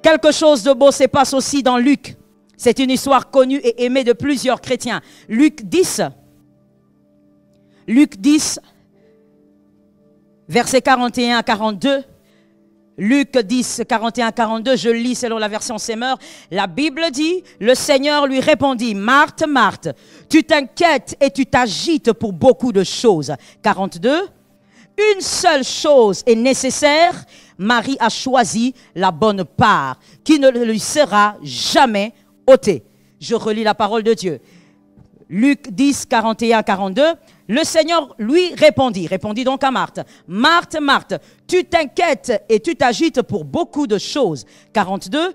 Quelque chose de beau se passe aussi dans Luc. C'est une histoire connue et aimée de plusieurs chrétiens. Luc 10, versets 41 à 42. Luc 10, 41 à 42, je lis selon la version Semeur. La Bible dit, le Seigneur lui répondit, Marthe, Marthe, tu t'inquiètes et tu t'agites pour beaucoup de choses. 42, une seule chose est nécessaire, Marie a choisi la bonne part, qui ne lui sera jamais ôtée. Je relis la parole de Dieu. Luc 10, 41 à 42. Le Seigneur lui répondit donc à Marthe, Marthe, Marthe, tu t'inquiètes et tu t'agites pour beaucoup de choses. 42,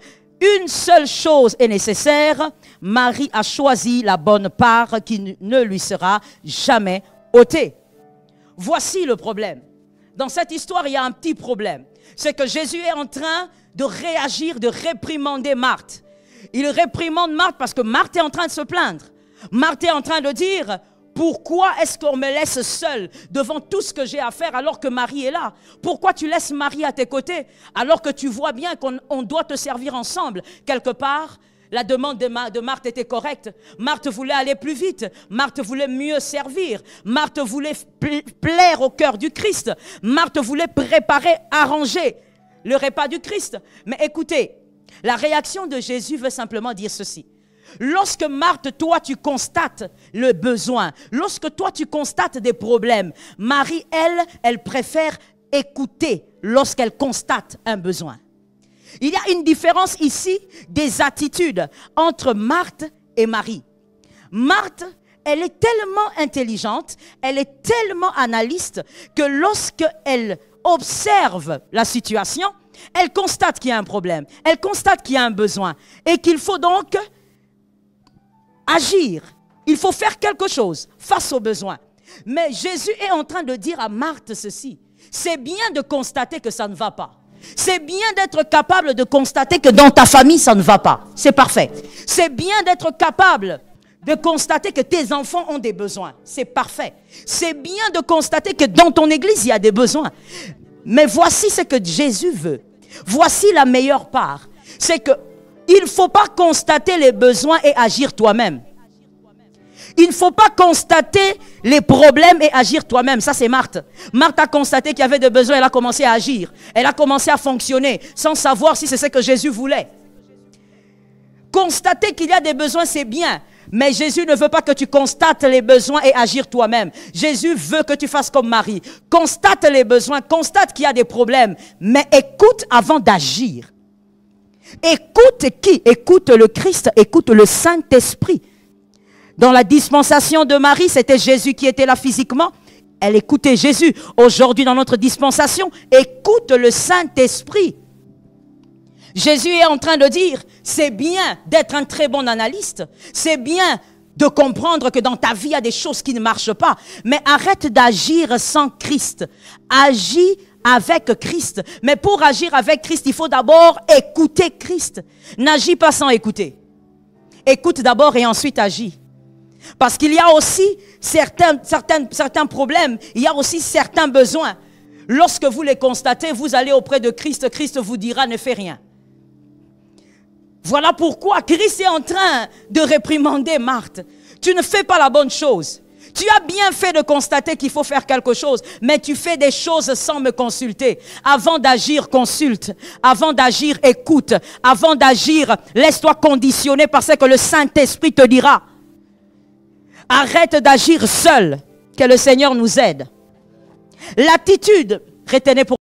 une seule chose est nécessaire, Marie a choisi la bonne part qui ne lui sera jamais ôtée. Voici le problème. Dans cette histoire, il y a un petit problème. C'est que Jésus est en train de réagir, de réprimander Marthe. Il réprimande Marthe parce que Marthe est en train de se plaindre. Marthe est en train de dire, pourquoi est-ce qu'on me laisse seule devant tout ce que j'ai à faire alors que Marie est là? Pourquoi tu laisses Marie à tes côtés alors que tu vois bien qu'on doit te servir ensemble? Quelque part, la demande de Marthe était correcte. Marthe voulait aller plus vite. Marthe voulait mieux servir. Marthe voulait plaire au cœur du Christ. Marthe voulait préparer, arranger le repas du Christ. Mais écoutez, la réaction de Jésus veut simplement dire ceci. Lorsque Marthe, toi, tu constates le besoin, lorsque toi, tu constates des problèmes, Marie, elle préfère écouter lorsqu'elle constate un besoin. Il y a une différence ici des attitudes entre Marthe et Marie. Marthe, elle est tellement intelligente, elle est tellement analyste que lorsqu'elle observe la situation, elle constate qu'il y a un problème, elle constate qu'il y a un besoin et qu'il faut donc agir, il faut faire quelque chose face aux besoins. Mais Jésus est en train de dire à Marthe ceci, c'est bien de constater que ça ne va pas. C'est bien d'être capable de constater que dans ta famille, ça ne va pas. C'est parfait. C'est bien d'être capable de constater que tes enfants ont des besoins. C'est parfait. C'est bien de constater que dans ton église, il y a des besoins. Mais voici ce que Jésus veut. Voici la meilleure part. C'est que il ne faut pas constater les besoins et agir toi-même. Il ne faut pas constater les problèmes et agir toi-même. Ça, c'est Marthe. Marthe a constaté qu'il y avait des besoins. Elle a commencé à agir. Elle a commencé à fonctionner sans savoir si c'est ce que Jésus voulait. Constater qu'il y a des besoins, c'est bien. Mais Jésus ne veut pas que tu constates les besoins et agir toi-même. Jésus veut que tu fasses comme Marie. Constate les besoins, constate qu'il y a des problèmes. Mais écoute avant d'agir. Écoute qui? Écoute le Christ, écoute le Saint-Esprit. Dans la dispensation de Marie, c'était Jésus qui était là physiquement. Elle écoutait Jésus. Aujourd'hui, dans notre dispensation, écoute le Saint-Esprit. Jésus est en train de dire, c'est bien d'être un très bon analyste. C'est bien de comprendre que dans ta vie, il y a des choses qui ne marchent pas. Mais arrête d'agir sans Christ. Agis avec Christ. Mais pour agir avec Christ, il faut d'abord écouter Christ. N'agis pas sans écouter. Écoute d'abord et ensuite agis. Parce qu'il y a aussi certains problèmes, il y a aussi certains besoins. Lorsque vous les constatez, vous allez auprès de Christ, Christ vous dira ne fais rien. Voilà pourquoi Christ est en train de réprimander Marthe. Tu ne fais pas la bonne chose. Tu as bien fait de constater qu'il faut faire quelque chose, mais tu fais des choses sans me consulter. Avant d'agir, consulte. Avant d'agir, écoute. Avant d'agir, laisse-toi conditionner par ce que le Saint-Esprit te dira. Arrête d'agir seul, que le Seigneur nous aide. L'attitude, retenez pour